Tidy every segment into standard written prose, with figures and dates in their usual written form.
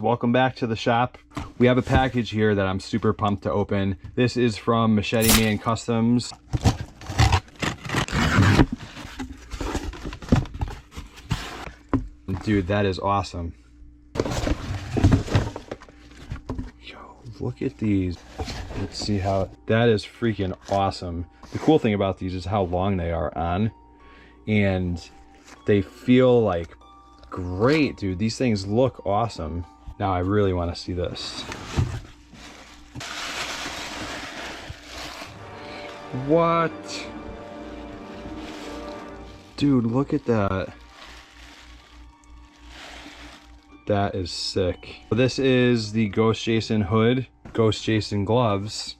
Welcome back to the shop. We have a package here that I'm super pumped to open. This is from Machete Man Customs. Dude, that is awesome. Yo, look at these. Let's see how, that is freaking awesome. The cool thing about these is how long they are on, and they feel like great, dude. These things look awesome. Now I really want to see this. What? Dude, look at that. That is sick. This is the Ghost Jason hood, Ghost Jason gloves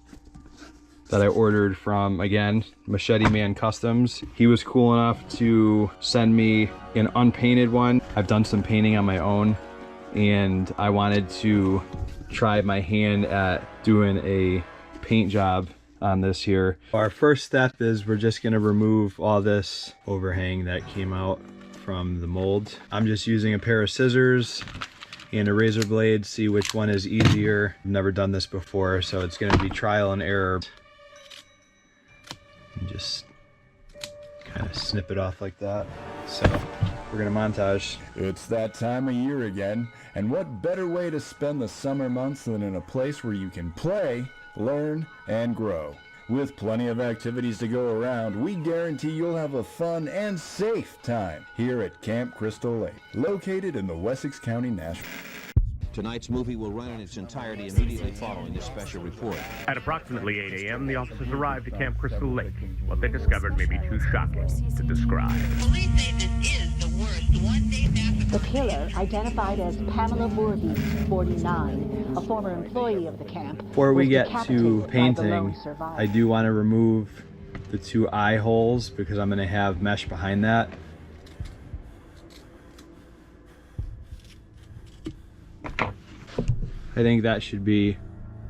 that I ordered from, again, Machete Man Customs. He was cool enough to send me an unpainted one. I've done some painting on my own, and I wanted to try my hand at doing a paint job on this here. Our first step is we're just gonna remove all this overhang that came out from the mold. I'm just using a pair of scissors and a razor blade, see which one is easier. I've never done this before, so it's gonna be trial and error. And just kind of snip it off like that. So we're gonna montage. It's that time of year again, and what better way to spend the summer months than in a place where you can play, learn, and grow. With plenty of activities to go around, we guarantee you'll have a fun and safe time here at Camp Crystal Lake, located in the Wessex County, Nashville. Tonight's movie will run in its entirety immediately following this special report. At approximately 8 a.m., the officers arrived at Camp Crystal Lake. What they discovered may be too shocking to describe. Police say this is the worst one-day massacre. The killer, identified as Pamela Voorhees, 49, a former employee of the camp. Before we was get to decapitated by the painting, lone survivor. I do want to remove the 2 eye holes because I'm gonna have mesh behind that. I think that should be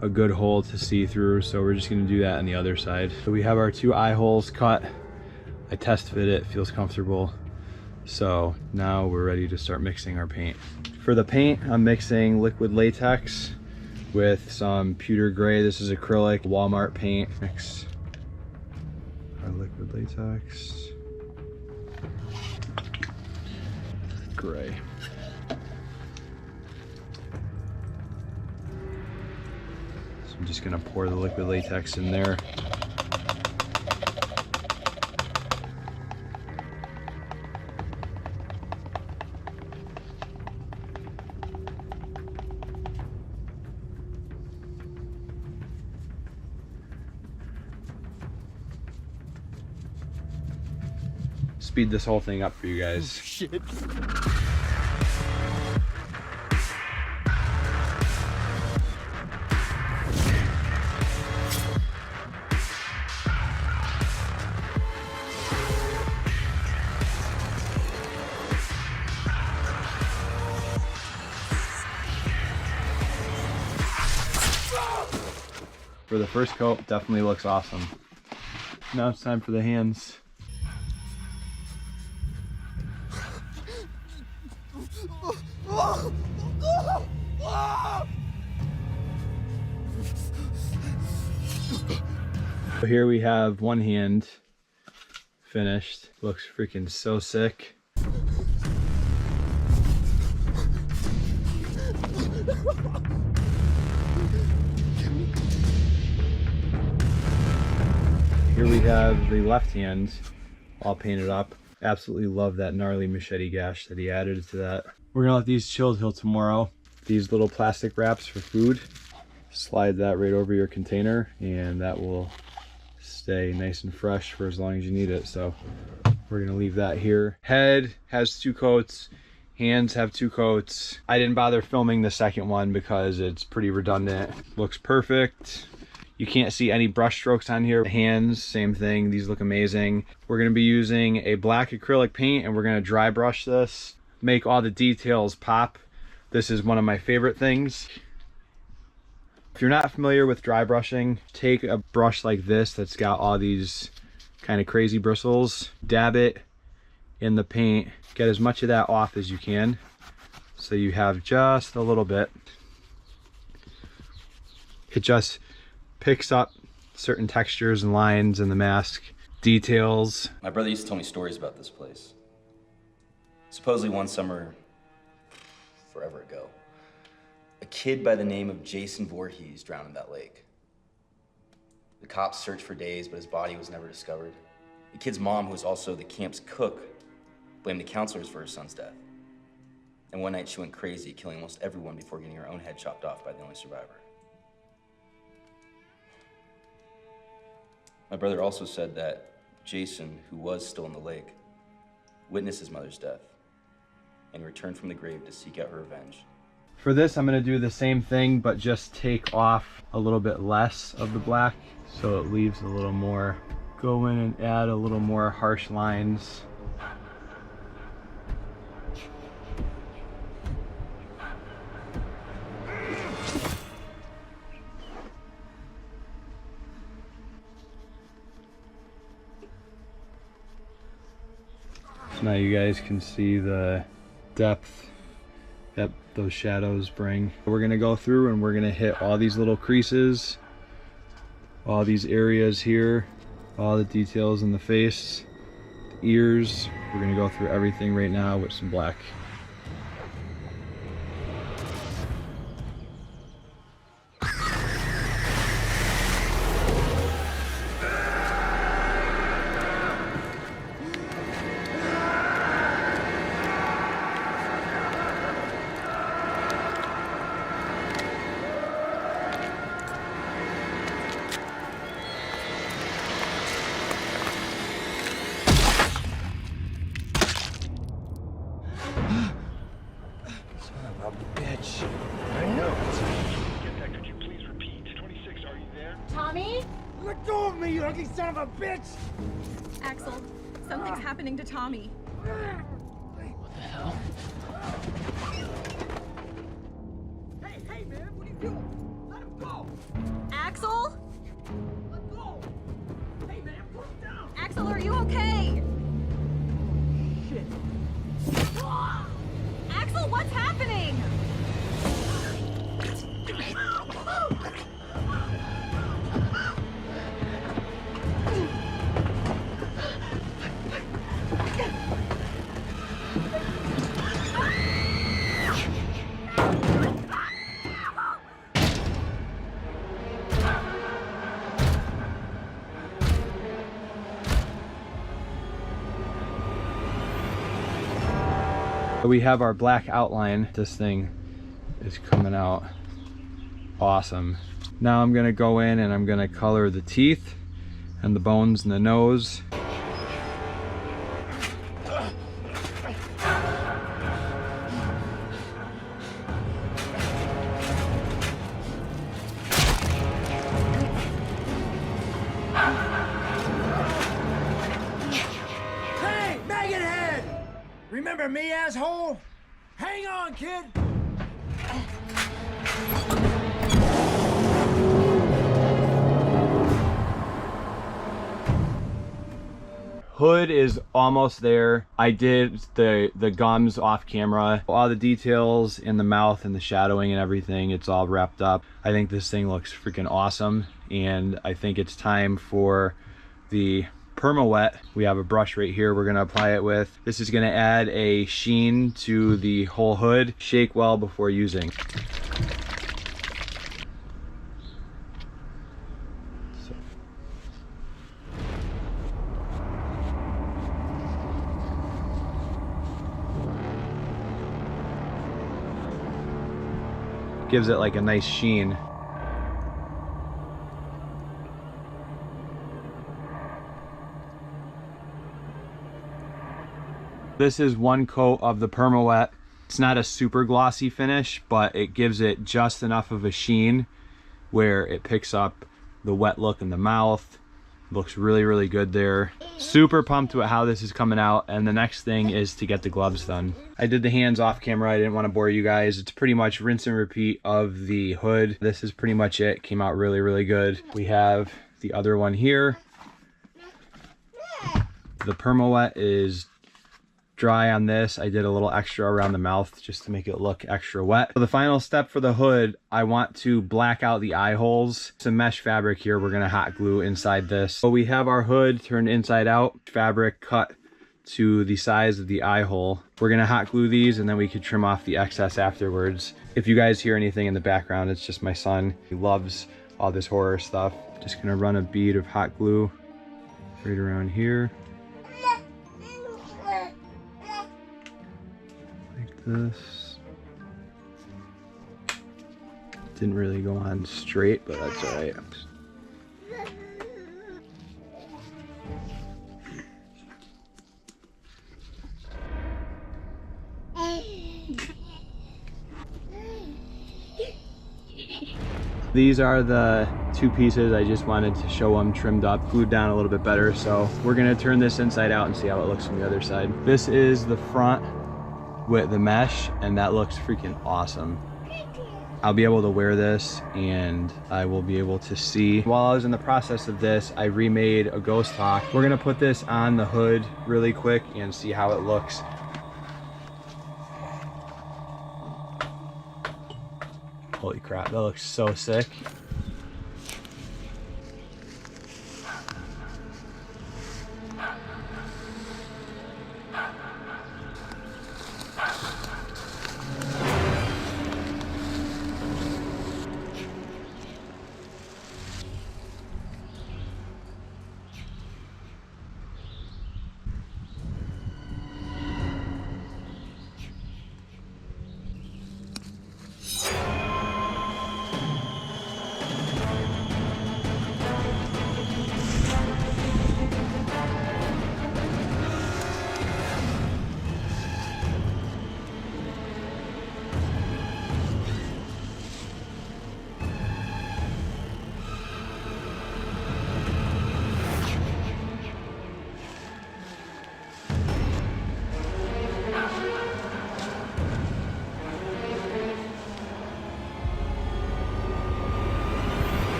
a good hole to see through, so we're just gonna do that on the other side. So we have our 2 eye holes cut. I test fit it, feels comfortable. So now we're ready to start mixing our paint. For the paint, I'm mixing liquid latex with some pewter gray. This is acrylic Walmart paint. Mix our liquid latex. Gray. So I'm just gonna pour the liquid latex in there. Speed this whole thing up for you guys. Oh, shit. For the first coat, definitely looks awesome. Now it's time for the hands. So here we have one hand finished. Looks freaking so sick. Here we have the left hand all painted up. Absolutely love that gnarly machete gash that he added to that. We're gonna let these chill till tomorrow. These little plastic wraps for food. Slide that right over your container and that will stay nice and fresh for as long as you need it. So we're gonna leave that here. Head has 2 coats. Hands have 2 coats. I didn't bother filming the second one because it's pretty redundant. Looks perfect. You can't see any brush strokes on here. Hands, same thing. These look amazing. We're gonna be using a black acrylic paint and we're gonna dry brush this, make all the details pop. This is one of my favorite things. If you're not familiar with dry brushing, take a brush like this that's got all these kind of crazy bristles, dab it in the paint, get as much of that off as you can. so you have just a little bit. It just picks up certain textures and lines in the mask, details. My brother used to tell me stories about this place. Supposedly one summer, forever ago, a kid by the name of Jason Voorhees drowned in that lake. The cops searched for days, but his body was never discovered. The kid's mom, who was also the camp's cook, blamed the counselors for her son's death. And one night she went crazy, killing almost everyone before getting her own head chopped off by the only survivor. My brother also said that Jason, who was still in the lake, witnessed his mother's death and returned from the grave to seek out her revenge. For this, I'm gonna do the same thing, but just take off a little bit less of the black, so it leaves a little more. Go in and add a little more harsh lines. So now you guys can see the depth that those shadows bring. We're gonna go through and we're gonna hit all these little creases, all these areas here, all the details in the face, the ears. We're gonna go through everything right now with some black. Tommy? Let go of me, you ugly son of a bitch! Axel, something's happening to Tommy. What the hell? Hey, man, what are you doing? Let him go! Axel? Let go! Hey, man, put him down! Axel, are you okay? Shit. Axel, what's happening? We have our black outline. This thing is coming out awesome. Now I'm gonna go in and I'm gonna color the teeth and the bones in the nose. Hey, maggot head! Remember me, asshole? Hang on, kid! Hood is almost there. I did the gums off camera. All the details in the mouth and the shadowing and everything, it's all wrapped up. I think this thing looks freaking awesome, and I think it's time for the perma wet. We have a brush right here we're gonna apply it with. This is gonna add a sheen to the whole hood. Shake well before using. Gives it like a nice sheen. This is one coat of the perma wet. It's not a super glossy finish, but it gives it just enough of a sheen where it picks up the wet look in the mouth. Looks really, really good there. Super pumped with how this is coming out, and the next thing is to get the gloves done. I did the hands off camera. I didn't want to bore you guys. It's pretty much rinse and repeat of the hood. This is pretty much it. Came out really, really good. We have the other one here. The perma wet is dry on this. I did a little extra around the mouth just to make it look extra wet. For the final step for the hood, I want to black out the eye holes. Some mesh fabric here we're gonna hot glue inside this. So we have our hood turned inside out, fabric cut to the size of the eye hole. We're gonna hot glue these and then we could trim off the excess afterwards. If you guys hear anything in the background, it's just my son. He loves all this horror stuff. Just gonna run a bead of hot glue right around here. Like this. Didn't really go on straight, but that's all right. These are the two pieces. I just wanted to show them trimmed up, glued down a little bit better. So we're gonna turn this inside out and see how it looks from the other side. This is the front with the mesh, and that looks freaking awesome. I'll be able to wear this and I will be able to see. While I was in the process of this, I remade a ghost hawk. We're gonna put this on the hood really quick and see how it looks. Holy crap, that looks so sick.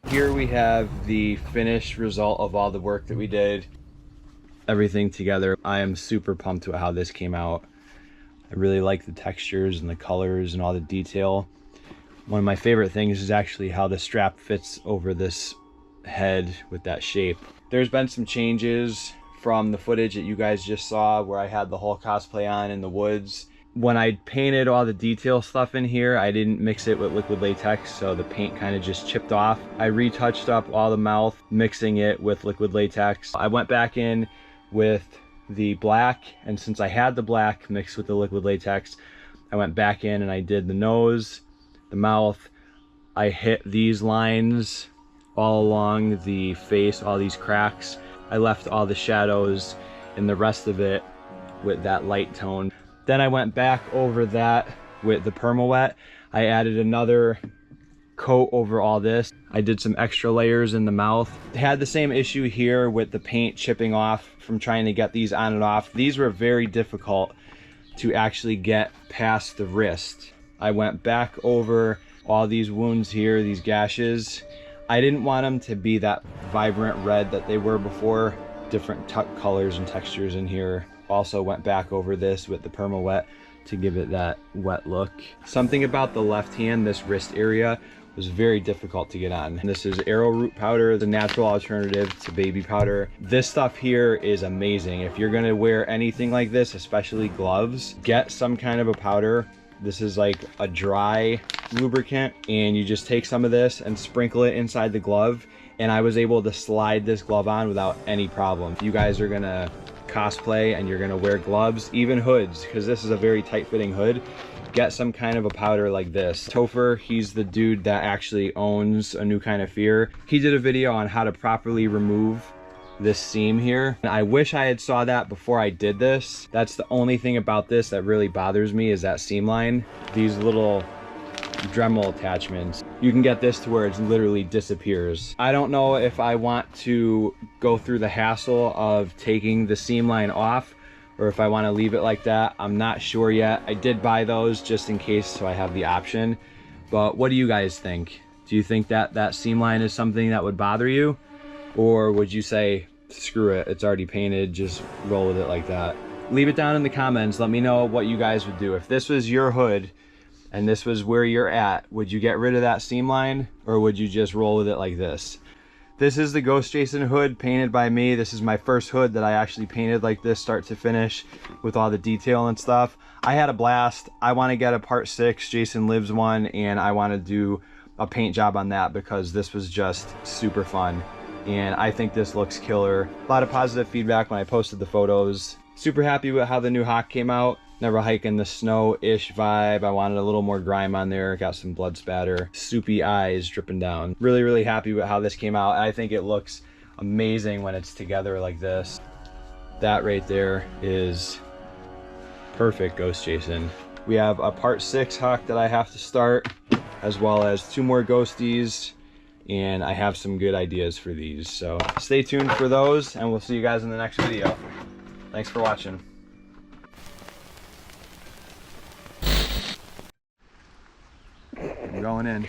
Here we have the finished result of all the work that we did, everything together. I am super pumped with how this came out. I really like the textures and the colors and all the detail. One of my favorite things is actually how the strap fits over this head with that shape. There's been some changes from the footage that you guys just saw where I had the whole cosplay on in the woods. When I painted all the detail stuff in here, I didn't mix it with liquid latex, so the paint kind of just chipped off. I retouched up all the mouth, mixing it with liquid latex. I went back in with the black, and since I had the black mixed with the liquid latex, I went back in and I did the nose, the mouth. I hit these lines all along the face, all these cracks. I left all the shadows and the rest of it with that light tone. Then I went back over that with the perma-wet. I added another coat over all this. I did some extra layers in the mouth. Had the same issue here with the paint chipping off from trying to get these on and off. These were very difficult to actually get past the wrist. I went back over all these wounds here, these gashes. I didn't want them to be that vibrant red that they were before. Different colors and textures in here. Also went back over this with the perma-wet to give it that wet look. Something about the left hand, this wrist area, was very difficult to get on. This is arrowroot powder, the natural alternative to baby powder. This stuff here is amazing. If you're gonna wear anything like this, especially gloves, get some kind of a powder. This is like a dry lubricant, and you just take some of this and sprinkle it inside the glove, and I was able to slide this glove on without any problem. If you guys are gonna cosplay and you're gonna wear gloves, even hoods, because this is a very tight fitting hood, get some kind of a powder like this. Topher, he's the dude that actually owns A New Kind of Fear. He did a video on how to properly remove this seam here. And I wish I had saw that before I did this. That's the only thing about this that really bothers me, is that seam line. These little Dremel attachments. you can get this to where it literally disappears. I don't know if I want to go through the hassle of taking the seam line off or if I want to leave it like that. I'm not sure yet. I did buy those just in case, so I have the option. But what do you guys think? Do you think that that seam line is something that would bother you? Or would you say, screw it, it's already painted, just roll with it like that? Leave it down in the comments. Let me know what you guys would do. If this was your hood and this was where you're at, would you get rid of that seam line or would you just roll with it like this? This is the Ghost Jason hood painted by me. This is my first hood that I actually painted like this, start to finish, with all the detail and stuff. I had a blast. I want to get a part 6 Jason Lives one, and I want to do a paint job on that because this was just super fun. And I think this looks killer. A lot of positive feedback when I posted the photos. Super happy with how the new Hawk came out. Never hiking the snow-ish vibe. I wanted a little more grime on there. Got some blood spatter. Soupy eyes dripping down. Really, really happy with how this came out. I think it looks amazing when it's together like this. That right there is perfect Ghost Jason. We have a part 6 Hawk that I have to start, as well as 2 more Ghosties, and I have some good ideas for these. So stay tuned for those, and we'll see you guys in the next video. Thanks for watching. I'm going in.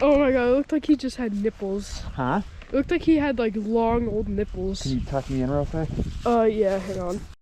Oh my god, it looked like he just had nipples. Huh? It looked like he had like long old nipples. Can you tuck me in real quick? Yeah, hang on.